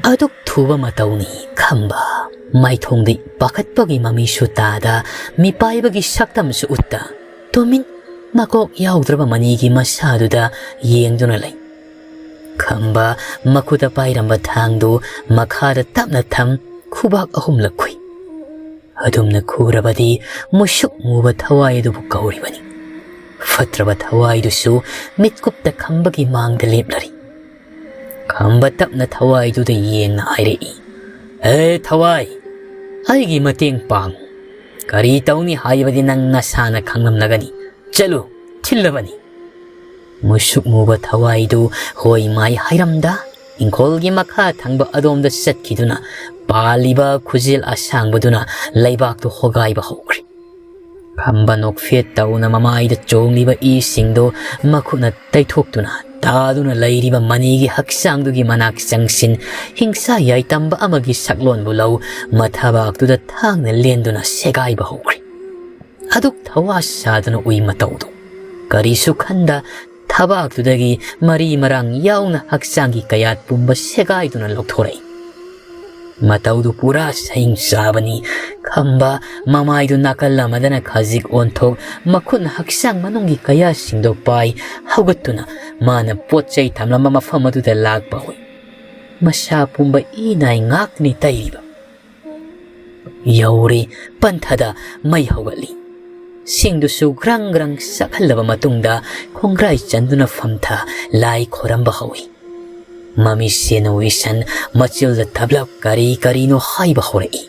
Aduk thuba matauni khamba maithongdi pakhatpagi mami sutada mipaibagi saktam su utta tomin makok yaudraba manigi masaduda yengduna lay khamba makuda pairamba thangdu makhada tapna tham khubak ahum lakhui adumna khurabadi mushuk muba thawai du kauribani fatraba thawai du su mitkupta khambagi mangda leplari khamba tapna thawai du de yengna hairei thawai aigi mateng pang kari tauni haibadi nang nasana khanglam nagani chalu thillabani mushuk muba thawai du hoi mai hairamda ingkolgi makha thangba adomda satkiduna paliba khujil asangbaduna laibak tu hogaiba hokri khamba nokfet tauna mamaida chongliba i singdo makhuna taithoktuna taduna lairiba manigi haksangdugi manak sangsin hingsa yai tamba amagi saklon bulau mathabak tu da thangna lenduna segaiba hokri aduk thawa saduna ui mataudu karisu khanda thabak tu dagi mari marang yauna haksangi kayat pumba segaiduna lokthorei mataudu pura saing sabani khamba mamaidu nakalla madana khazik onthok makhun haksang manungi kaya singdo pai haugatuna mana potchai thamlama mafam adu da lagba hoi masha pumba inai ngakni taiba yauri panthada mai haugali singdu su grang grang sakhallaba matungda khongrai chanduna famtha lai khoramba hawi mami seno wisan machil da tablak kari no haiba horei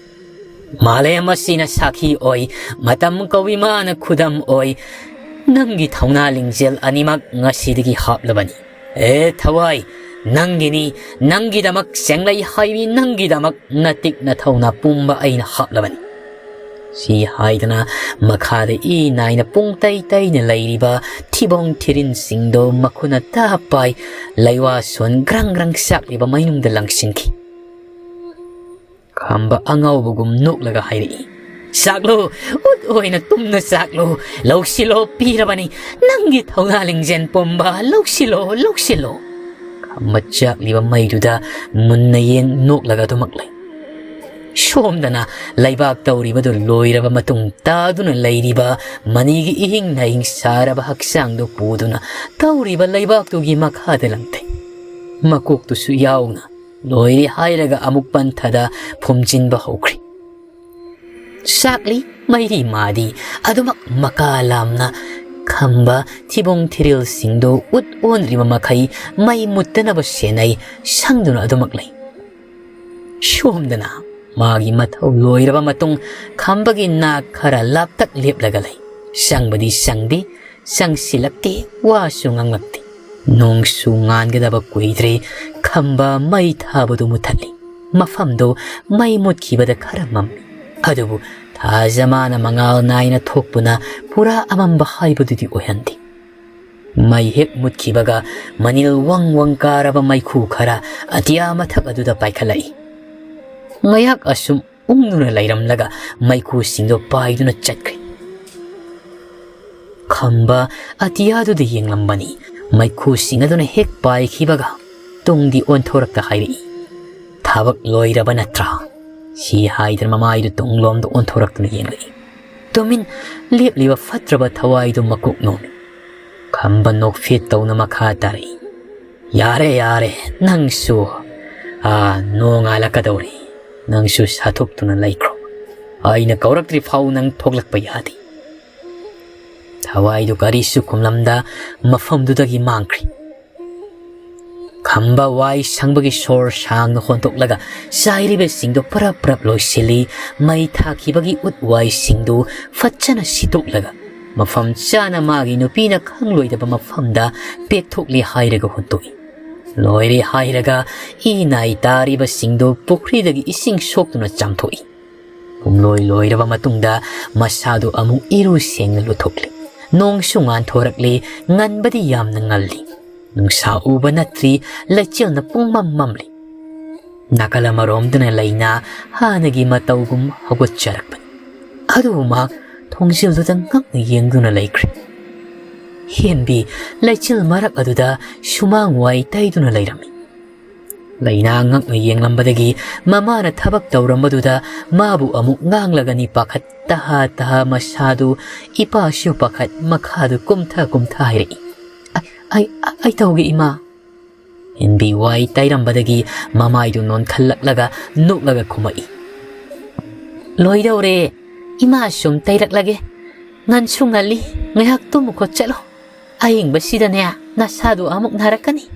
male masina sakhi oi matam kawi mana khudam oi nangi thauna lingjel animak ngasidigi haplabani thawai nangini nangi damak senglai haibi nangi damak natik na thauna pumba aina haplabani si haidana makhada i naina pungtai tai na lairiba thibong thirin singdo makhuna ta pai laiwa son grang grang sak liba mainung da langsinki khamba angau bugum nok laga hairi saklo ut oina tumna saklo loksilo pirabani nangi thauna lingjen pomba loksilo khamba chak liba maiduda munna yeng nok laga dumaklai shomdana laibak tauribadu loiraba matung taduna lairiba manigi ihing naing saraba haksangdo puduna tauriba laibak tugi makhada langte makok tu su yauna loiri hairaga amuk panthada phumjinba hokri sakli mairi madi adumak makalamna khamba thibong thiril singdo ut onriba makhai mai muttanaba senai sangduna adumak lai shomdana magi mathau loiraba matung khambagi na khara laptak leplaga lai sangbadi sangdi sangsilakti wa sunganglakti nong sungan gadaba kuidre khamba mai thabadu muthali mafamdo mai mutkibada khara mammi adubu thajamana mangal naina thokpuna pura amamba haibadudi oyandi mai hek mutkibaga manil wang karaba mai khu khara atia mathak aduda paikhalai ngayak asum ungnuna lairamlaga maiku singdo paiduna chatkri khamba atiyadu de yenglambani maiku singaduna hek pai khibaga tungdi onthorakta hairi thabak loiraba natra si haidar mamaidu tunglomdo onthoraktuna yengai tomin lepliba fatraba thawaidu makuk nomi khamba nokfet tawna makha tari yare nangsu nonga kadori nangsu sathoptuna laikro aina kaurakri phau nang thoklakpa yadi thawai du karisu kumlamda mafamdudagi mangkri khamba wai sangbagi sor sang no hontoklaga sairibe singdo prap loisili mai thakibagi utwai singdo fachana sitoklaga mafam chana magi nupina khangloidaba mafamda pekthokli hairaga hontoi loire hairaga inai tariba singdo pukridagi ising soktuna chamthoi pumloi loiraba matungda masadu amu iru sengna luthokli nong sungan thorakli nganbadi yamna ngalli nungsa uba natri lachilna pungmam mamli nakala maromdana laina hanagi matawgum hagotcharakpan aduma thongsilduda ngakna yengduna laikri Heehonbi laichil marak aduda sumang wai taiduna lairami Laina ngakna yenglambadagi mamana thabak tawrambaduda mabu amuk nganglagani pakhat taha masadu ipasyu pakhat makhadu kumtha hairi. Ai tawgi ima. Henbi wai tairambadagi mamaidu non khallaklaga nuklaga khumai. Loidawre ima sum tairaklage ngan sungali ngahak tumuko chalo. Aying basidane nasadu amuk narakani.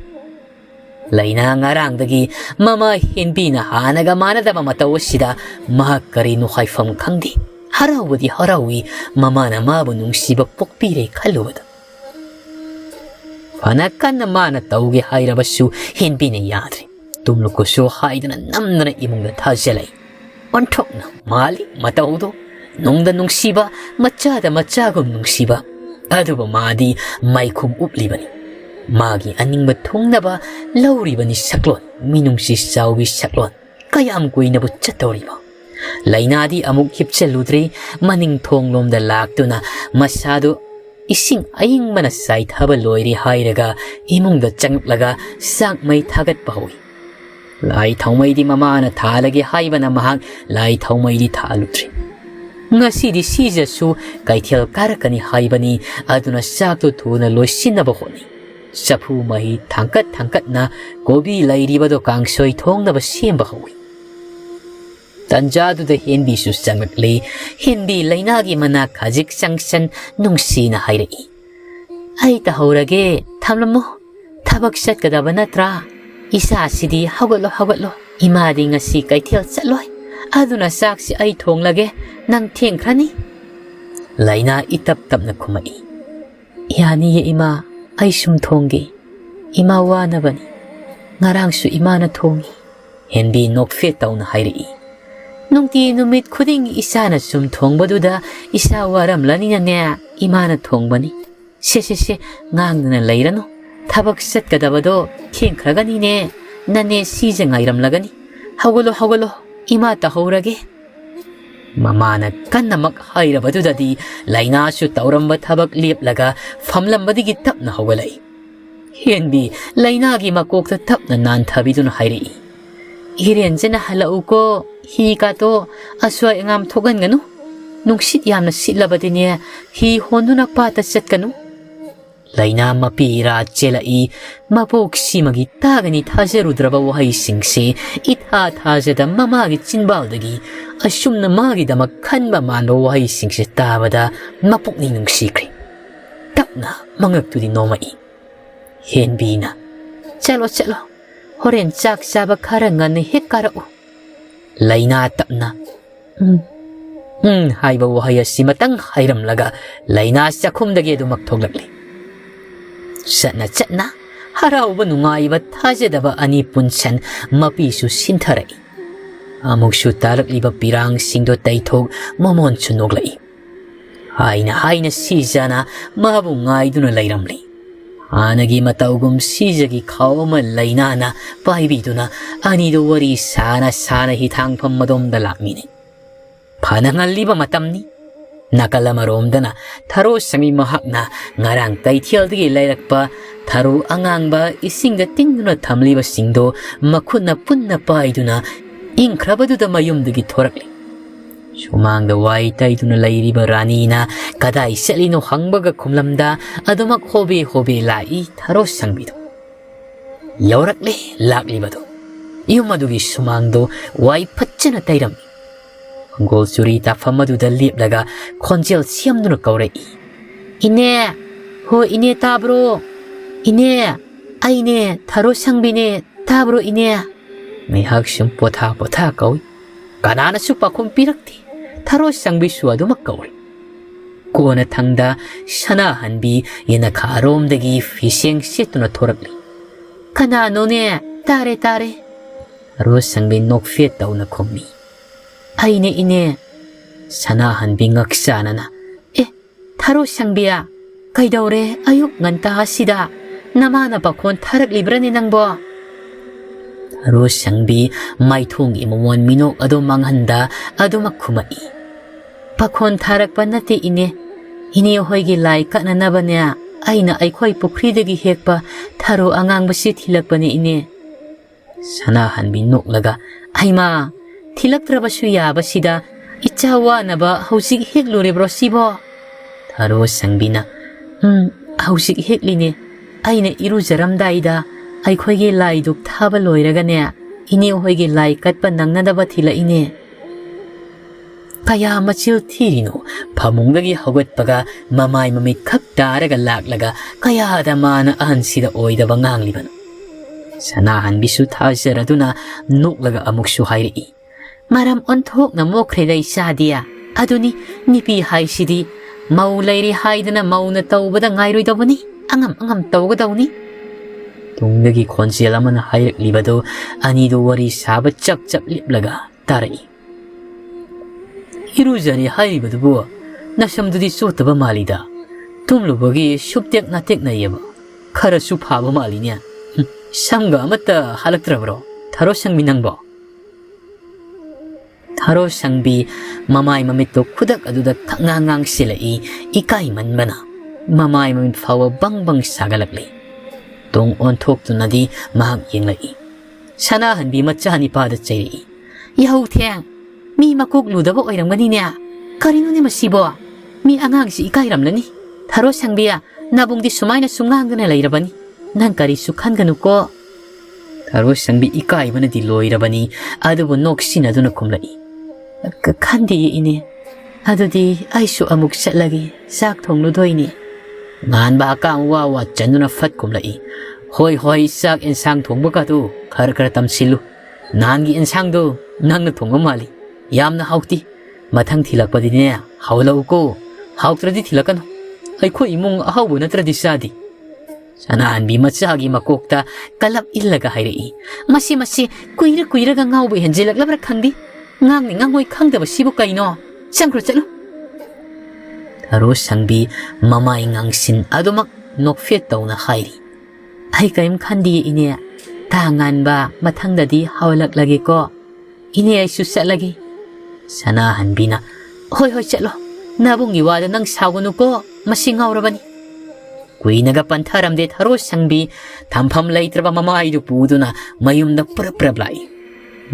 Laina ngarangdagi mama Henbi na hanaga manadaba matawasida mahak karino haifam khangdi. Harawadi harawi mama na mabu nungsiba pokpire khalubada. Panakan na mana tawge hairabasu Henbi na yadri. Tumlukuso haidana namna imong na tajalay. Ontok na mali matawdo. Nungda nungsiba machagum nungsiba. Aduba madi maikum uplibani. Magi aningba thungnaba lauribani saklon minungsi sawi saklon kayam kuinabu chatawriba. Lainadi amuk hipchaludre maning thonglomda laktuna masadu ising ayingmana saithaba loiri hairaga imungda changlaga sakmai thagat pahui. Lai thaumaidi mamana thalage haibana mahak lai thaumaidi thaludre. Ngasidi sijasu kaithel karakani haibani aduna sakto thuna loisinaba honi. Sapu mahi thangkat na gobi lairibado kangsoi thongnaba semba hawi. Tanjadu Henbi su changakle Henbi lainagi mana khajik changsan nungsina hairai. Ai tahaurage thamlamu thabak satkadaba natra. Isa sidi hawgatlo imadi ngasi kaithel chatloi. Aduna saksi ai thonglage nang thengkhrani. Laina itap tapna khumai. Yani ye ima ay sum thonggi. Ima wanabani. Ngarang su ima na thongi. Henbi nokfe tawna hairi. Nungti numit khuding isa na sum thongbaduda isa waramlani na ne ima na thongbani. Se ngang na lairano. Thabak satkadabado thengkhragani ne nane sija ngairamlagani. Hawgalo ima tahaurage. Mamana kanamak hairabadudadi laina su tauramba thabak leplaga famlambadigi tapna hawalai. Henbi lainagi makokta tapna nanthabiduna hairi. Hirenjana halauko hi kato aswa ngam thoganganu. Nungsit yamna sitlabadine hi honduna pata satkanu. Laina mapira chelai mapok simagi tagani thajarudraba wahai singse itha thajada mamagi chinbaldagi asumna magi dama khanba mando wahai singse tabada mapukni nungsikri. Tapna mangaktudi nomai. Henbi na chalo horen chak saba kharangan hek karau. Laina tapna haiba wahai asimatang hairamlaga laina sakhumdagi adumak thoglakli. Chatna harauba nungaiba thajadaba ani punsan mapisu sintharai. Amuksu tarakliba pirang singdo taithog momon chunoglai. Haina sijana mabu ngaiduna lairamli. Anagi mataugum sijagi khawma lainana paibiduna anido wari sana hitangpam madomda lakmine. Panangalliba matamni. Nakalamaromdana tharo sangi mahakna ngarang kaithialdagi lairakpa tharo anganba isingda tingduna thamliba singdo makhutna punna paiduna ingkhrabaduda mayumdagi thorakli. Sumangda wai taiduna lairiba ranina kadai selino hangbaga khumlamda adumak hobe lai tharo sangbido. Yaurakle laklibado. Yumadugi sumangdo wai pachana tairam. Gol suri tafamaduda leplaga khonjel siamduna kaurei. Ine tabro. Ine aine tharo sangbine tabro ine. Mihak sum potha kaui. Kanana su pakhum pirakti. Tharo sangbi su adumak kauri. Kona thangda sana hanbi yena kharomdagi fiseng setuna thorakli. Kanano ne tare. Tharo sangbi nokfe tawna khommi. Aine ine sanahan bingaksanana. Tharo sangbiya kaidaure ayuk nganta asida namana bakon tharak librani nangbo. Tharo sangbi maithong imamon minok ado manghanda ado makhumai. Bakon tharak panati ine hoigi lai kananabanya aina aikhoi pukridagi hekpa tharo angangbasi thilakpani ine. Sanahanbi noklaga Aima Thilaktrabasu yabasida Ichawa naba hausik hekluribro sibo Tharo sangbina hausik hekline Aina irujaramdaida Aikhoige lai duk thaba loiragane Ine hoige lai katpa nangnadaba thila ine Kaya machil thirino phamungdagi hawatpaga mamai mamit khak taraga laklaga kaya adamana ahansida oidaba nganglibano Sanahanbisu thajaraduna noklaga amuksu hairi Maram onthokna mokhreda isadia aduni nipi haisidi mau lairi haidana mauna tawbada ngairoidabani angam tawgadawni Tungdagi khonjel amana hairaklibado anido wari saba chak liplaga tarai Irujani hairibadubo nasamdudi sotaba malida tumlubagi shuptek natek nayeba kharasu phaba malinya Samga amata halaktrabro Tharo sangbi nangbo Tharo sangbi mamai mamito khudak aduda thangangang silai ikai manbana mamai mamit fawa bang sagalakli Tong onthok tunadi mahak yenglai Sanahanbi machani pada chairi Yahu theng mi makok ludaba oirangmani nya karino ne masibo mi angang si ikai ramlani Tharo sangbiya nabungdi sumaina sungangdana lairabani Nang kari sukhangganu ko Tharo sangbi ikai banadi loirabani adubu noksin aduna kumlai Khandi ine adudi aisu amuk satlagi sak thongludoini Ngan ba ka wa chanuna fat kumlai hoi sak ensang thongba tu khar tamsilu nangi ensang do nangna thongba mali yamna hauti mathang thilakpadi ne haulau ko hautradi thilakano aikho imung ahau natradi sadi Sanahanbi machagi makokta kalap illaga hairi masi kuira ga ngaubu henjilaklabra khangdi ngangni ngangoi khangdaba sibu kaino changkro chalo Tharo sangbi mamai ngangsin adumak nokfet tawna hairi Ai kaim khandi ine tanganba mathangdadi hawlaklagi ko ine aisu satlagi Sanahanbina hoi chalo nabungi wada nang sawunu ko masingaurabani Kuinaga pantharamde Tharo sangbi thampham leitraba mamaidu puduna mayumda prablai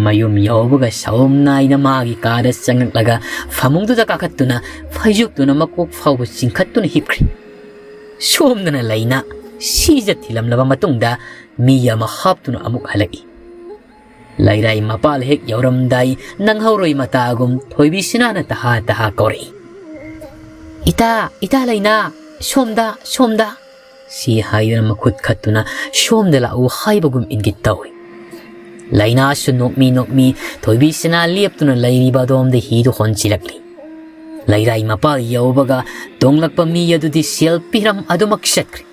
mayum yawbuga saumnaina magi kada changaklaga famungduda kakhattuna phaijuktuna makok phawbu chingkhattuna hipkhri somdana laina sija thilamlaba matungda miyama haptuna amuk halai lairai mapal hek yawramdai nanghauroi matagum thoibi sinana taha kori ita laina somda Si haidana makhut khattuna somdala u haibagum ingit tawi Laina su nokmi thoibi sina liaptuna lairiba domde hidu honchilakli Lairai mapal yawbaga donglakpa mi yadudi sel piram adumak shatkri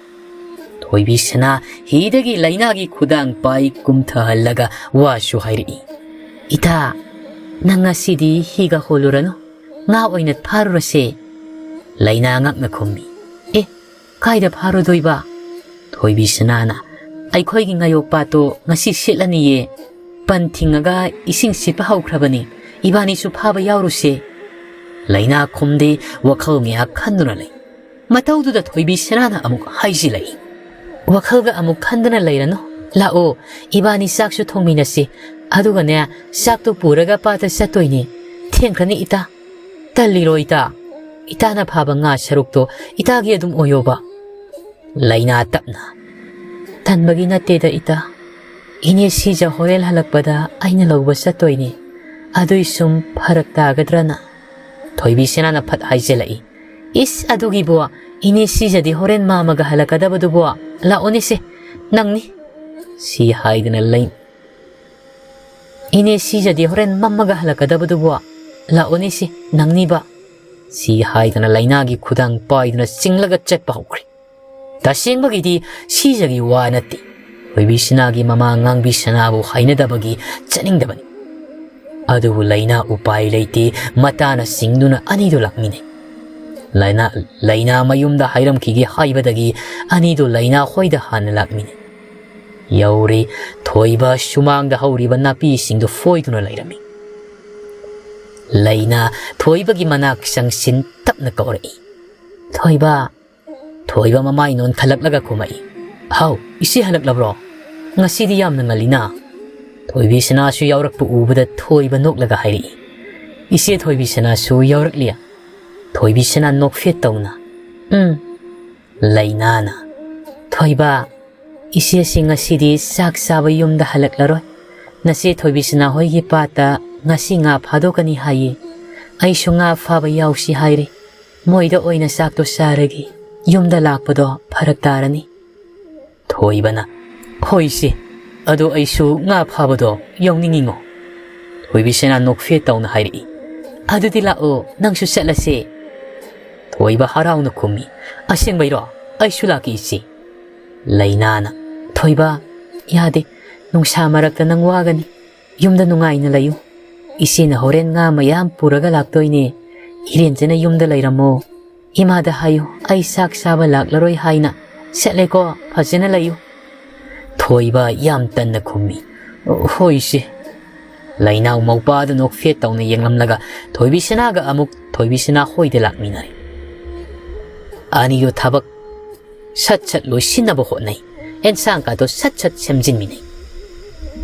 Thoibi sina hidagi lainagi khudang pai kumthahallaga wasu hairi Ita nangasidi higa holurano nga oinat pharurase Laina ngakna khommi Kaida pharo doiba thoibi sanana aikhoigi ngayok pato ngasi sitlani ye panthingaga ising sitpa haukrabani ibani su phaba yauruse laina khomde wakhal mya khanduna lei mataududa thoibi sanana amuk haiji lei wakhalga amuk khanduna leirano lao ibani saksu thongminasi aduga ne sakto puraga pata satoini thengkrani ita taliro itana phaba nga sarukto itagi adum oyoba Laina tapna tanbagi nateda ita ine sija horel halakpada aina lawba satoini adui sum pharak tagadrana thoibi senana phat haijelai is adugi bua ine sija di horen mamaga halakada badu bua la onise nangni si haidna lain ine sija di horen mamaga halakada badu bua la onise nangni ba si haidna lainagi khudang paidna singlaga chatpa hokri Tashengbagidi sijagi wanati Hoibi sinagi mama ngangbi sanabu hainadabagi chaningdabani Adubu laina upai leiti matana singduna anido lakmine Laina mayumda hairam kigi haibadagi anido laina hoida hana lakmine Yauri thoiba shumangda hauriba napi singdo foiduna lairami Laina thoibagi manak sangsin tapna kawarai Thoiba mamai non khalak laga kumai Hau isi halak labro Ngasidi yam na ngalina ꯊꯣꯏꯕꯤꯁꯅꯥꯁꯨ ꯌꯥꯎꯔꯛꯄ ꯎꯕꯗ ꯊꯣꯏꯕ ꯅꯣꯛꯂꯒ ꯍꯥꯏꯔꯛꯏ, ꯏꯆꯦ ꯊꯣꯏꯕꯤꯁꯅꯥꯁꯨ ꯌꯥꯎꯔꯛꯂꯤ? ꯊꯣꯏꯕꯤꯁꯅꯥ ꯅꯣꯛꯐꯦꯠ ꯇꯧꯅ ꯂꯩꯅꯥꯅ, ꯊꯣꯏꯕ, ꯏꯆꯦꯁꯤ ꯉꯁꯤꯗꯤ ꯆꯥꯛ ꯆꯥꯕ ꯌꯨꯝꯗ ꯍꯜꯂꯛꯂꯔꯣꯏ. ꯅꯆꯦ ꯊꯣꯏꯕꯤꯁꯅꯥ ꯍꯣꯏꯒꯤ ꯄꯥꯠꯇ ꯉꯁꯤ ꯉꯥ ꯐꯥꯗꯣꯛꯀꯅꯤ ꯍꯥꯏꯌꯦ. ꯑꯩꯁꯨ ꯉꯥ ꯐꯥꯕ ꯌꯥꯎꯁꯤ ꯍꯥꯏꯔꯤ. ꯃꯣꯏꯗ ꯑꯣꯏꯅ ꯆꯥꯛꯇꯣ ꯆꯥꯔꯒꯤ ꯌꯨꯝꯗ ꯂꯥꯛꯄꯗꯣ ꯐꯔꯛ ꯇꯥꯔꯅꯤ. ꯊꯣꯏꯕꯅ, ꯍꯣꯏꯁꯦ, ꯑꯗꯣ ꯑꯩꯁꯨ ꯉꯥ ꯐꯥꯕꯗꯣ ꯌꯥꯎꯅꯤꯡꯉꯤꯉꯣ. ꯊꯣꯏꯕꯤꯁꯅꯥ ꯅꯣꯛꯐꯦꯠ ꯇꯧꯅ ꯍꯥꯏꯔꯛꯏ, ꯑꯗꯨꯗꯤ ꯂꯥꯛꯑꯣ, ꯅꯪꯁꯨ ꯆꯠꯂꯁꯦ. ꯊꯣꯏꯕ ꯍꯔꯥꯎꯅ ꯈꯨꯝꯃꯤ, ꯑꯁꯦꯡꯕꯩꯔꯣ? ꯑꯩꯁꯨ ꯂꯥꯛꯀꯦ ꯏꯆꯦ. ꯂꯩꯅꯥꯅ, ꯊꯣꯏꯕ, ꯌꯥꯗꯦ, ꯅꯨꯡꯁꯥ ꯃꯔꯛꯇ ꯅꯪ ꯋꯥꯒꯅꯤ. ꯌꯨꯝꯗ ꯅꯨꯡꯉꯥꯏꯅ ꯂꯩꯌꯨ. ꯏꯆꯦꯅ ꯍꯣꯔꯦꯟ ꯉꯥ ꯃꯌꯥꯝ ꯄꯨꯔꯒ ꯂꯥꯛꯇꯣꯏꯅꯦ. ꯏꯔꯦꯟꯖꯅ ꯌꯨꯝꯗ ꯂꯩꯔꯝꯃꯣ. ꯏꯃꯥꯗ ꯍꯥꯏꯌꯨ ꯑꯩ ꯆꯥꯛ ꯆꯥꯕ ꯂꯥꯛꯂꯔꯣꯏ ꯍꯥꯏꯅ. ꯆꯠꯂꯦꯀꯣ, ꯐꯖꯅ ꯂꯩꯌꯨ. ꯊꯣꯏꯕ ꯌꯥꯝ ꯇꯟꯅ ꯈꯨꯝꯃꯤ, ꯍꯣꯏ ꯏꯆꯦ. ꯂꯩꯅꯥꯎ ꯃꯧꯄꯥꯗ ꯅꯣꯛꯐꯦꯠ ꯇꯧꯅ ꯌꯦꯡꯂꯝꯂꯒ ꯊꯣꯏꯕꯤꯁꯅꯥꯒ ꯑꯃꯨꯛ ꯊꯣꯏꯕꯤꯁꯅꯥ ꯍꯣꯏꯗ ꯂꯥꯛꯃꯤꯟꯅꯔꯦ. ꯑꯅꯤꯗꯣ ꯊꯕꯛ ꯁꯠ ꯁꯠ ꯂꯣꯏꯁꯤꯟꯅꯕ ꯍꯣꯠꯅꯩ. ꯑꯦꯟꯁꯥꯡꯀꯥꯗꯣ ꯁꯠ ꯁꯠ ꯁꯦꯝꯖꯤꯟꯃꯤꯟꯅꯩ.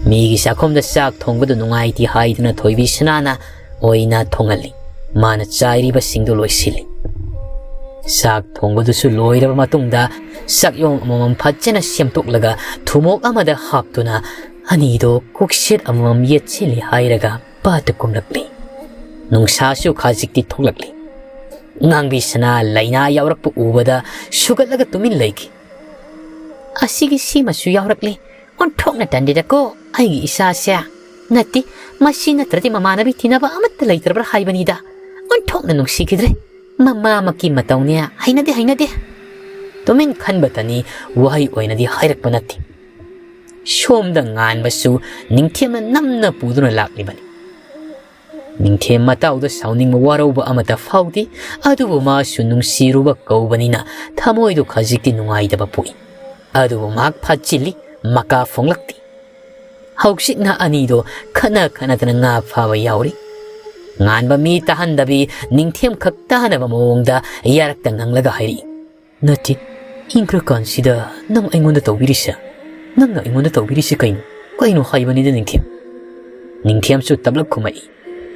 ꯃꯤꯒꯤ ꯆꯥꯛꯈꯨꯝꯗ ꯆꯥꯛ ꯊꯣꯡꯕꯗꯨ ꯅꯨꯡꯉꯥꯏꯇꯦ ꯍꯥꯏꯗꯨꯅ ꯊꯣꯏꯕꯤꯁꯅꯥꯅ ꯑꯣꯏꯅ ꯊꯣꯡꯍꯜꯂꯤ. ꯃꯥꯅ ꯆꯥꯏꯔꯤꯕꯁꯤꯡꯗꯨ ꯂꯣꯏꯁꯤꯜꯂꯤ. ꯆꯥꯛ ꯊꯣꯡꯕꯗꯨꯁꯨ ꯂꯣꯏꯔꯕ ꯃꯇꯨꯡꯗ ꯆꯥꯛꯌꯣꯡ ꯑꯃꯃꯝ ꯐꯖꯅ ꯁꯦꯝꯗꯣꯛꯂꯒ ꯊꯨꯃꯣꯛ ꯑꯃꯗ ꯍꯥꯞꯇꯨꯅ ꯑꯅꯤꯗꯣ ꯀꯣꯛꯁꯦꯠ ꯑꯃꯃꯝ ꯌꯦꯠꯁꯤꯜꯂꯤ ꯍꯥꯏꯔꯒ ꯄꯥꯠꯇ ꯀꯨꯝꯂꯛꯂꯤ. ꯅꯨꯡꯁꯥꯁꯨ ꯈꯖꯤꯛꯇꯤ ꯊꯣꯛꯂꯛꯂꯤ. ꯉꯥꯡꯕꯤꯁꯅꯥ ꯂꯩꯅꯥ ꯌꯥꯎꯔꯛꯄ ꯎꯕꯗ ꯁꯨꯒꯠꯂꯒ ꯇꯨꯃꯤꯟ ꯂꯩꯈꯤ. ꯑꯁꯤꯒꯤ ꯁꯤꯃꯁꯨ ꯌꯥꯎꯔꯛꯂꯤ. ꯑꯣꯟꯊꯣꯛꯅ ꯇꯟꯗꯦꯗꯀꯣ ꯑꯩꯒꯤ ꯏꯆꯥꯁꯦ. ꯅꯠꯇꯦ, ꯃꯁꯤ ꯅꯠꯇ꯭ꯔꯗꯤ ꯃꯃꯥꯟꯅꯕꯤ ꯊꯤꯅꯕ ꯑꯃꯠꯇ ꯂꯩꯇ꯭ꯔꯕ꯭ꯔꯥ ꯍꯥꯏꯕꯅꯤꯗ. ꯑꯣꯟꯊꯣꯛꯅ ꯅꯨꯡꯁꯤꯈꯤꯗ꯭ꯔꯦ. ꯃꯃꯥꯃꯛꯀꯤ ꯃꯇꯧꯅꯦ. ꯍꯩꯅꯗꯦ. ꯇꯨꯃꯤꯟ ꯈꯟꯕꯇꯅꯤ, ꯋꯥꯍꯩ ꯑꯣꯏꯅꯗꯤ ꯍꯥꯏꯔꯛꯄ ꯅꯠꯇꯦ. ꯁꯣꯝꯗ ꯉꯥꯟꯕꯁꯨ ꯅꯤꯡꯊꯦꯝꯅ ꯅꯝꯅ ꯄꯨꯗꯨꯅ ꯂꯥꯛꯂꯤꯕꯅꯤ. ꯅꯤꯡꯊꯦꯝ ꯃꯇꯥꯎꯗ ꯁꯥꯎꯅꯤꯡꯕ ꯋꯥꯔꯧꯕ ꯑꯃꯠꯇ ꯐꯥꯎꯗꯦ. ꯑꯗꯨꯕꯨ ꯃꯥꯁꯨ ꯅꯨꯡꯁꯤꯔꯨꯕ ꯀꯧꯕꯅꯤꯅ ꯊꯃꯣꯏꯗꯨ ꯈꯖꯤꯛꯇꯤ ꯅꯨꯡꯉꯥꯏꯇꯕ ꯄꯣꯛꯏ. ꯑꯗꯨꯕꯨ ꯃꯍꯥꯛ ꯐꯠꯆꯤꯜꯂꯤ, ꯃꯀꯥ ꯐꯣꯡꯂꯛꯇꯦ. ꯍꯧꯖꯤꯛꯅ ꯑꯅꯤꯗꯣ ꯈꯟꯅꯗꯅ ꯉꯥ ꯐꯥꯕ ꯌꯥꯎꯔꯤ. ꯉꯥꯟꯕ ꯃꯤ ꯇꯥꯍꯟꯗꯕꯤ ꯅꯤꯡꯊꯦꯝ ꯈꯛ ꯇꯥꯍꯟꯅꯕ ꯃꯑꯣꯡꯗ ꯌꯥꯔꯛꯇ ꯉꯪꯂꯒ ꯍꯥꯏꯔꯛꯏ, ꯅꯠꯇꯦ, ꯏꯪꯈ꯭ꯔꯀꯥꯟꯁꯤꯗ ꯅꯪ ꯑꯩꯉꯣꯟꯗ ꯇꯧꯕꯤꯔꯤꯁꯦ, ꯅꯪꯅ ꯑꯩꯉꯣꯟꯗ ꯇꯧꯕꯤꯔꯤꯁꯦ ꯀꯩꯅꯣ ꯍꯥꯏꯕꯅꯤꯗ ꯅꯤꯡꯊꯦꯝ. ꯅꯤꯡꯊꯦꯝꯁꯨ ꯇꯞꯂꯞ ꯈꯨꯝꯃꯛꯏ,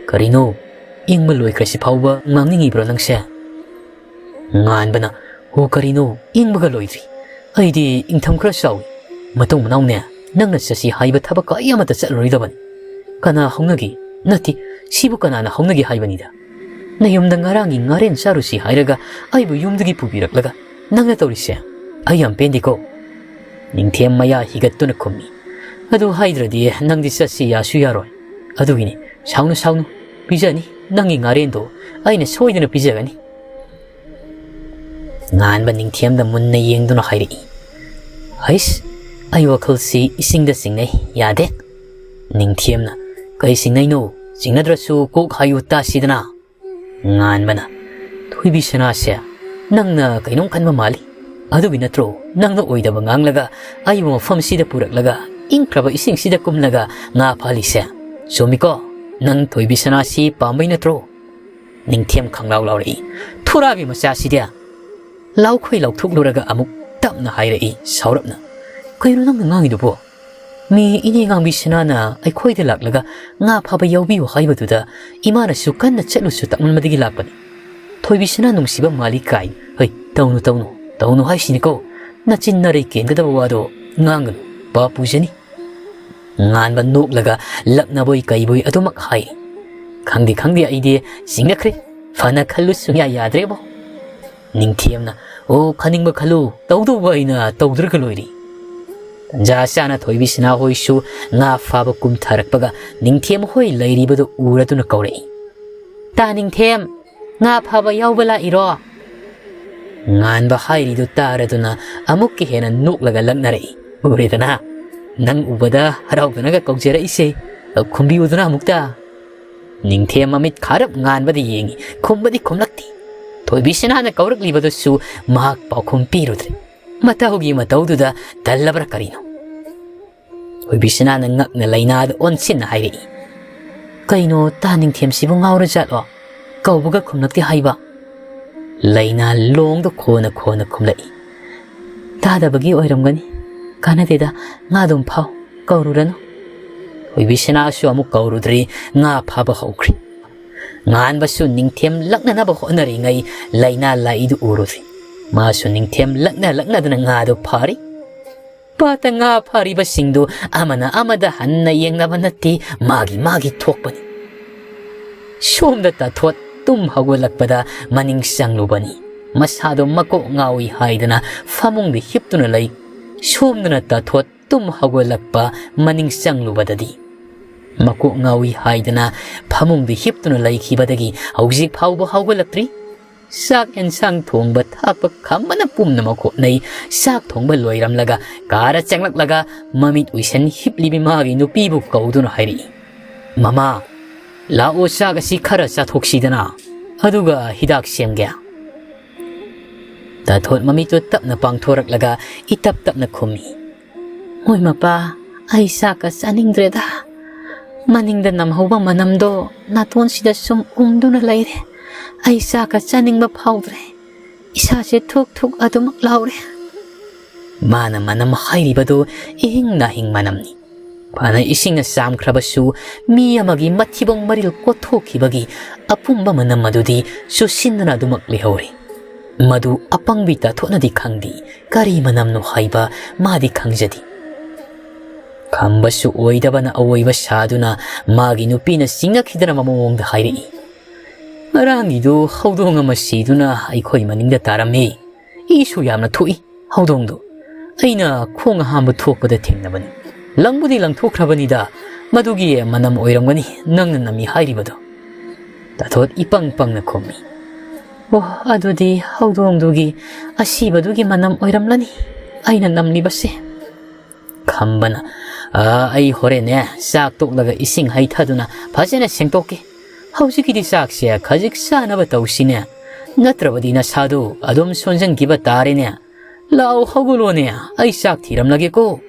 ꯀꯔꯤꯅꯣ, ꯏꯪꯕ ꯂꯣꯏꯈ꯭ꯔꯁꯤ ꯐꯥꯎꯕ ꯉꯥꯡꯅꯤꯡꯉꯤꯕ꯭ꯔꯣ ꯅꯪꯁꯦ? ꯉꯥꯟꯕꯅ, ꯍꯣ ꯀꯔꯤꯅꯣ, ꯏꯪꯕꯒ ꯂꯣꯏꯗ꯭ꯔꯤ. ꯑꯩꯗꯤ ꯏꯪꯊꯝ ꯈꯔ ꯆꯥꯎꯏ. ꯃꯇꯧ ꯃꯅꯥꯎꯅꯦ, ꯅꯪꯅ ꯆꯠꯁꯤ ꯍꯥꯏꯕ ꯊꯕꯛ ꯀꯩ ꯑꯃꯠꯇ ꯆꯠꯂꯔꯣꯏꯗꯕꯅꯤ. ꯀꯅꯥ ꯍꯧꯅꯒꯦ? ꯅꯠꯇꯦ, ꯁꯤꯕꯨ ꯀꯅꯥꯅ ꯍꯧꯅꯒꯦ ꯍꯥꯏꯕꯅꯤꯗ. ꯅꯌꯨꯝꯗ ꯉꯔꯥꯡꯒꯤ ꯉꯥꯔꯦꯟ ꯆꯥꯔꯨꯁꯤ ꯍꯥꯏꯔꯒ ꯑꯩꯕꯨ ꯌꯨꯝꯗꯒꯤ ꯄꯨꯕꯤꯔꯛꯂꯒ ꯅꯪꯅ ꯇꯧꯔꯤꯁꯦ ꯑꯩ ꯌꯥꯝ ꯄꯦꯟꯗꯦꯀꯣ. ꯅꯤꯡꯊꯦꯝ ꯃꯌꯥ ꯍꯤꯒꯠꯇꯨꯅ ꯈꯨꯝꯃꯤ, ꯑꯗꯨ ꯍꯥꯏꯗ꯭ꯔꯗꯤ ꯅꯪꯗꯤ ꯆꯠꯁꯤ ꯌꯥꯁꯨ ꯌꯥꯔꯣꯏ. ꯑꯗꯨꯒꯤꯅꯤ, ꯁꯥꯎꯅꯨ, ꯄꯤꯖꯅꯤ. ꯅꯪꯒꯤ ꯉꯥꯔꯦꯟꯗꯣ ꯑꯩꯅ ꯁꯣꯏꯗꯅ ꯄꯤꯖꯒꯅꯤ. ꯉꯥꯟꯕ ꯅꯤꯡꯊꯦꯝꯗ ꯃꯨꯟꯅ ꯌꯦꯡꯗꯨꯅ ꯍꯥꯏꯔꯛꯏ, ꯍꯩꯁ, ꯑꯩ ꯋꯥꯈꯜꯁꯤ ꯏꯁꯤꯡꯗ ꯆꯤꯡꯅꯩ, ꯌꯥꯗꯦ. ꯅꯤꯡꯊꯦꯝꯅ, ꯀꯩ ꯆꯤꯡꯅꯩꯅꯣ? ꯆꯤꯡꯅꯗ꯭ꯔꯁꯨ ꯀꯣꯛ ꯍꯥꯏꯌꯨ ꯇꯥꯁꯤꯗꯅ. ꯉꯥꯟꯕꯅ, ꯊꯣꯏꯕꯤꯁꯅꯥꯁꯦ, ꯅꯪꯅ ꯀꯩꯅꯣꯝ ꯈꯟꯕ ꯃꯥꯜꯂꯤ. ꯑꯗꯨꯒꯤ ꯅꯠꯇ꯭ꯔꯣ ꯅꯪꯅ ꯑꯣꯏꯗꯕ ꯉꯥꯡꯂꯒ ꯑꯩꯕꯨ ꯃꯐꯝꯁꯤꯗ ꯄꯨꯔꯛꯂꯒ ꯏꯪꯈ꯭ꯔꯕ ꯏꯁꯤꯡꯁꯤꯗ ꯀꯨꯝꯂꯒ ꯉꯥ ꯐꯥꯍꯜꯂꯤꯁꯦ? ꯆꯨꯝꯃꯤꯀꯣ, ꯅꯪ ꯊꯣꯏꯕꯤꯁꯅꯥꯁꯤ ꯄꯥꯝꯕꯩ ꯅꯠꯇ꯭ꯔꯣ? ꯅꯤꯡꯊꯦꯝ ꯈꯪꯂꯥꯎ ꯂꯥꯎꯔꯛꯏ, ꯊꯣꯔꯥꯒꯤ ꯃꯆꯥꯁꯤꯗꯤ. ꯂꯥꯎꯈꯣꯏ ꯂꯥꯎꯊꯣꯛꯂꯨꯔꯒ ꯑꯃꯨꯛ ꯇꯞꯅ ꯍꯥꯏꯔꯛꯏ ꯁꯥꯎꯔꯞꯅ, ꯀꯩꯅꯣ ꯅꯪꯅ ꯉꯥꯡꯉꯤꯗꯨꯕꯣ? ꯃꯤ ꯏꯅꯦ ꯉꯥꯡꯕꯤꯁꯅꯥꯅ ꯑꯩꯈꯣꯏꯗ ꯂꯥꯛꯂꯒ ꯉꯥ ꯐꯥꯕ ꯌꯥꯎꯕꯤꯌꯨ ꯍꯥꯏꯕꯗꯨꯗ ꯏꯃꯥꯅꯁꯨ ꯀꯟꯅ ꯆꯠꯂꯨꯁꯨ ꯇꯛꯃꯟꯕꯗꯒꯤ ꯂꯥꯛꯄꯅꯤ. ꯊꯣꯏꯕꯤꯁꯅꯥ ꯅꯨꯡꯁꯤꯕ ꯃꯥꯜꯂꯤ ꯀꯥꯏ. ꯍꯩ, ꯇꯧꯅꯨ ꯍꯥꯏꯁꯤꯅꯤꯀೋ. ꯅꯆꯤꯟ ꯅꯔꯩ ꯀꯦꯟꯒꯗꯕ ꯋꯥꯗꯣ ꯉꯥꯡꯒꯅꯨ, ꯄꯥꯞ ꯄꯨꯖꯅꯤ. ꯉꯥꯟꯕ ꯅꯣꯛꯂꯒ ꯂꯛꯅꯕꯣꯏ ꯀꯩꯕꯣꯏ ꯑꯗꯨꯃꯛ ꯍꯥꯏꯔꯤ, ꯈꯪꯗꯦ ꯑꯩꯗꯤ ꯆꯤꯡꯅꯈ꯭ꯔꯦ. ꯐꯅ ꯈꯜꯂꯨ ꯁꯨꯡꯌꯥ ꯌꯥꯗ꯭ꯔꯦꯕꯣ. ꯅꯤꯡꯊꯦꯝꯅ, ꯑꯣ, ꯈꯟꯅꯤꯡꯕ ꯈꯜꯂꯨ, ꯇꯧꯗꯧꯕ ꯑꯩꯅ ꯇꯧꯗ꯭ꯔꯒ ꯂꯣꯏꯔꯤ. ꯇꯟꯖꯥ ꯆꯥꯅ ꯊꯣꯏꯕꯤꯁꯅꯥ ꯍꯣꯏꯁꯨ ꯉꯥ ꯐꯥꯕ ꯀꯨꯝꯊꯔꯛꯄꯒ ꯅꯤꯡꯊꯦꯝ ꯍꯣꯏ ꯂꯩꯔꯤꯕꯗꯨ ꯎꯔꯗꯨꯅ ꯀꯧꯔꯛꯏ, ꯇꯥ ꯅꯤꯡꯊꯦꯝ, ꯉꯥ ꯐꯥꯕ ꯌꯥꯎꯕ ꯂꯥꯛꯏꯔꯣ? ꯉꯥꯟꯕ ꯍꯥꯏꯔꯤꯗꯨ ꯇꯥꯔꯗꯨꯅ ꯑꯃꯨꯛꯀ ꯍꯦꯟꯅ ꯅꯣꯛꯂꯒ ꯂꯛꯅꯔꯛꯏ, ꯎꯔꯦꯗꯅ, ꯅꯪ ꯎꯕꯗ ꯍꯔꯥꯎꯗꯅꯒ ꯀꯧꯖꯔꯛꯏꯁꯦ, ꯈꯨꯝꯕꯤꯌꯨꯗꯅ ꯑꯃꯨꯛꯇ. ꯅꯤꯡꯊꯦꯝ ꯃꯃꯤꯠ ꯈꯥꯔꯞ ꯉꯥꯟꯕꯗ ꯌꯦꯡꯉꯤ, ꯈꯨꯝꯕꯗꯤ ꯈꯨꯝꯂꯛꯇꯦ. ꯊꯣꯏꯕꯤꯁꯅꯥꯅ ꯀꯧꯔꯛꯂꯤꯕꯗꯨꯁꯨ ꯃꯍꯥꯛ ꯄꯥꯎꯈꯨꯝ ꯄꯤꯔꯨꯗ꯭ꯔꯦ. ꯃꯇꯧꯒꯤ ꯃꯇꯧꯗꯨꯗ ꯇꯜꯂꯕ꯭ꯔꯥ ꯀꯔꯤꯅꯣ? ꯊꯣꯏꯕꯤꯁꯅꯥꯅ ꯉꯛꯅ ꯂꯩꯅꯥꯗ ꯑꯣꯟꯁꯤꯟꯅ ꯍꯥꯏꯔꯛꯏ, ꯀꯩꯅꯣ ꯇꯥ ꯅꯤꯡꯊꯦꯝꯁꯤꯕꯨ ꯉꯥꯎꯔꯖꯥꯠꯂꯣ? ꯀꯧꯕꯒ ꯈꯨꯝꯂꯛꯇꯦ ꯍꯥꯏꯕ? ꯂꯩꯅꯥ ꯂꯣꯡꯗ ꯈꯣꯟꯅ ꯈꯨꯝꯂꯛꯏ, ꯇꯥꯗꯕꯒꯤ ꯑꯣꯏꯔꯝꯒꯅꯤ. ꯀꯥꯟꯅꯗꯦꯗ, ꯉꯥꯗꯨꯝ ꯐꯥꯎ, ꯀꯧꯔꯨꯔꯅꯨ. Thoi amuk kaurudri nga phaba haukri. Ngan basu ningthem lakna na ba honari ngai laina laidu urudri. Masu ningthem lakna dana nga do phari. Pata nga phari ba singdu amana amada hanna yengna ba natti magi thokpani. Somda ta thot tum hagolakpada maning sanglubani. Masado mako ngawi haidana famungdi hiptuna lai. Somdana ta thot tum hagolakpa maning sanglubadadi. Mako ngawi haidana famungdi hiptuna lai khibadagi hauzik phauba hagolaktri. Sak ensang thongba thakpa khambana pumna mako nei sak thongba loiramlaga kara changlaklaga mamit uisan hiplibi magi nupibu kauduna hairi. Mama, lao sak asi khara chathoksidana aduga hidak semge. Tathot mamito tapna pangthoraklaga itap tapna khumi. Hoy mapa, ai saka saningdreda. Maningda namhauba manamdo naton sida sum umduna laire. Ai saka saningba phawdre. Isa se thuk adumak laure. Mana manam hairibado ihing nahing manamni. Pana ising na samkrabasu mi amagi mathibong maril kothokibagi apumba manam madudi susindana dumak lihori. Madu apangbita thonadi khangdi kari manam no haiba madi khangjadi. Kambasu oidabana awoiba saduna magi nupina singakhidana mamongda hairi. Marangidu haudong amasiduna aikoi maningda tarami. Isu yamna thui haudongdu. Aina khong Ahanba thokpada thengnabani. Langbudi langthokrabanida madugi manam oiramgani nangna nami hairibado. Tathot ipang na khomi. Oh, adudi haudongdugi asibadugi manam oiramlani. Aina namlibase. Khambana ai horene sak toklaga ising haithaduna phajana sengtokke. Haujikidi sakse khajik sanaba tausine. Natrabadi na sadu adom sonjangkiba tarene. Lao hagulone ai sak thiramlage ko.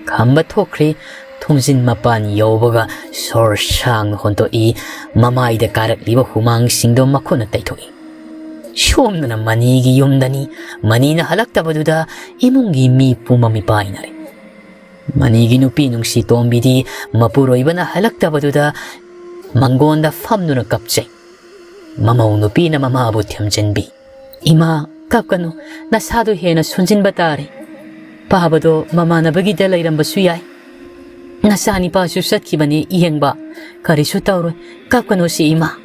Khamba thokri thumjin mapan yobaga sor sang honto I mamaida karakliba humang singdo makhona taithoi. Shomdana manigi yumdani manina halaktabaduda imungi mi pumami painare. Manigi nupi nungsi tombidi mapuroibana halaktabaduda Mangonda famduna kapchai. Mamau nupi na mamabu thyamjanbi. Ima kapkanu nasadu hena sunjin batari. Pahabado mamanabagi dalairambasu yai. Nasani pasu satkibani ihengba karisu tauroi kapkanu si ima.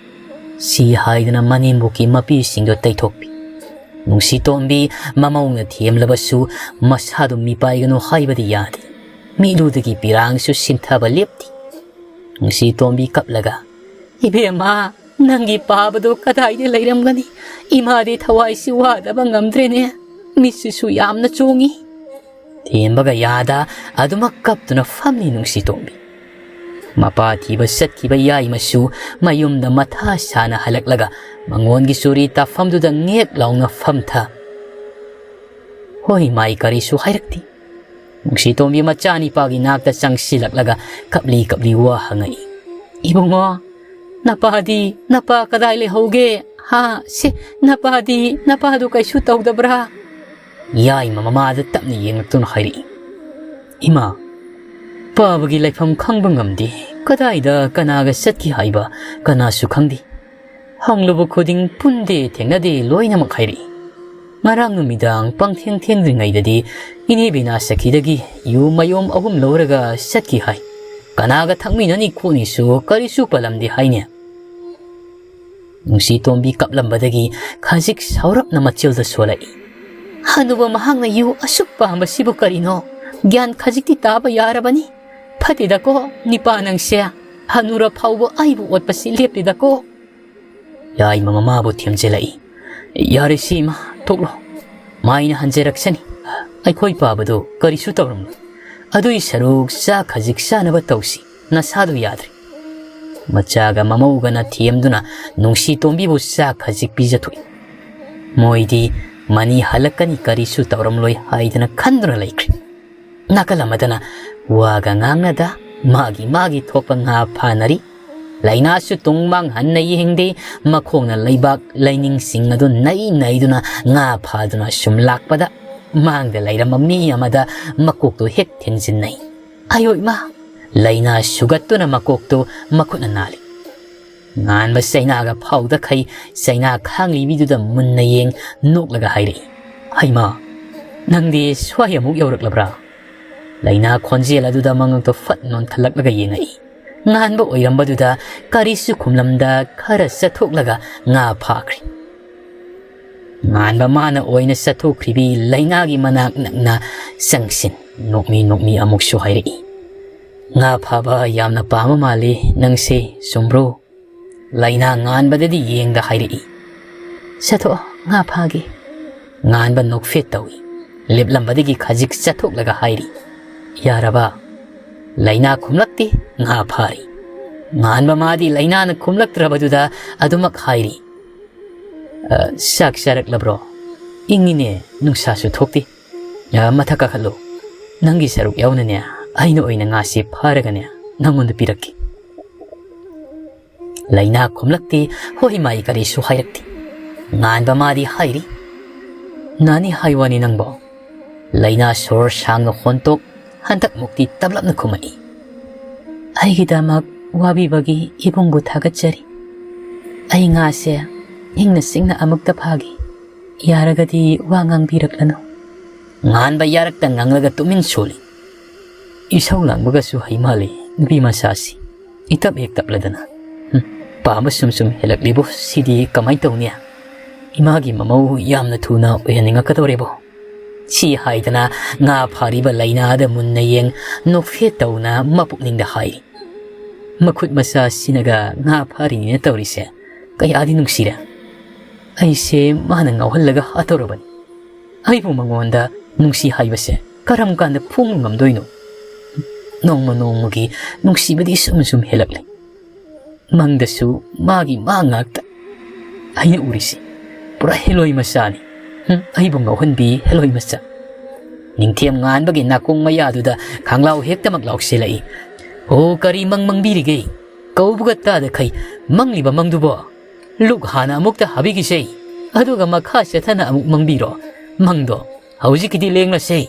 Si haidana manimbuki mapi singdo taithokpi. Nungsi tombi mamaungna thiamlabasu masadu mipaigano haibadi yadi. Miludagi pirangsu sinthaba lepti. Nungsi tombi kaplaga. Ibema nangi pabado kadaide lairamgani. Imadi thawaisi wadaba ngamdrene. Misisu yamna chongi. Thiambaga yada adumak kaptuna famni nungsi tombi. Mapa thiba satkiba yai masu mayumda matha sana halaklaga mangongi suri tafamduda ngek launga famtha. Hoi mai karisu hairakti. Nungsi tombi machani pagi nakta changsilaklaga kapli wa hangai. Ibungo, napa kadai lehoge ha se napadu kaisu tawdabra. Yai mamamada tapni yengtun hairi. Ima, pabagi laifam khangba ngamdi kadaida kanaga satki haiba kanasu khangdi. Hanglubu khuding punde thengnade loinamak hairi. Marang numidang pangtheng-thengdringaidadi inibina sakidagi yu mayom ahum loraga satki hai. Kanaga thangminani khonisu karisu palamdi haine. Nungsi tombi kaplambadagi khajik saurapna machilda solai. Hanuba mahangna yu asuk pahamba sibu karino. Gyan khajikti taba yarabani. Patidako nipanang siya. Hanura phaubo aibu otpasi lepidako. Yai mamamabu tiyamjelai. Yari sima toklo. Maina hanjeraksani. Aikoi pabado karisu tawram. Adui saruk sa khajik sanaba tawsi. Nasadu yadri. Machaga mamauga na tiyamduna nungsi tombibu sa khajik pijatui. Moidi mani halakani karisu tawramloi haidana khanduna laikri. Nakalamadana waga ngangnada magi thokpa nga phanari. Lainasu tungmang hanna yihingde makhongna laibak laining sing adu naiduna nga phaduna sumlakpada mangda lairamami amada makokto hek thenjinnai. Ayoi ma Laina sugattuna makokto makutna nali. Nganba sainaga phauda khai saina khangli biduda munna yeng noklaga hairi. Haima, nangdi swai amuk yauraklabra. Laina khonjel aduda mangangto fat non thalaklaga yengai. Nganba oirambaduda karisu khumlamda khara sathoklaga nga phakri. Nganba mana oina sathokribi lainagi manak nakna sangsin nokmi amuk su hairi. Nga phaba yamna pama mali nangse sumbro. Laina nganbadadi yengda hairi. Satho nga phagi. Nganba nokfet tawi. Liplambadagi khajik sathoklaga hairi. Yaraba. Laina khumlakti nga phari. Nganba madi laina na khumlaktrabaduda adumak hairi. Sak sarak labro. Ingine nungsasu thokti. Mathaka khalo. Nangi saruk yawnanya. Aino oina ngasi pharaganya. Nangonda piraki. Laina khumlakti hoi mai kari su hairakti. Nganba madi hairi. Nani haiwani nangbo. Laina sor sangno khontok hantak mukti tablapna khumai. Aigidamak wabibagi ibungbu thagatjari. Ai ngase ingna singna amukta phagi. Yaragadi wangang biraklano. Nganba yarakta nganglaga tumin suli. Isaw langbaga su haimali bima sasi. Itap ladana. Pama sum helaklibo sidi kamay tawniya. Imagi mamaw yamna thuna uyaninga katorebo. Si haidana nga phariba laina da munna yeng nokfet tawna mapukning da hai. Makut masa sinaga nga phari ni tawrise. Kaya adi nungsira. Ay se mana ngawhalaga atoroban. Ay po Mangonda nungsi haibase karam kanda phung ngamdoino. Nongmagi nungsibadi sum helakli. Mangdasu magi mangakta. Ayna urisi. Pura heloy masani. Ay bong Heehonbi heloy masa. Ningtiam nganbagi nakong mayaduda kanglaw hekta maglaw silai. O kari mangbirigay. Kaubugat tada kay mangliba mangdubo. Lukhana amukta habigi say. Aduga makasya tana amuk mangbiro. Mangdo. Haujikidi leng na say.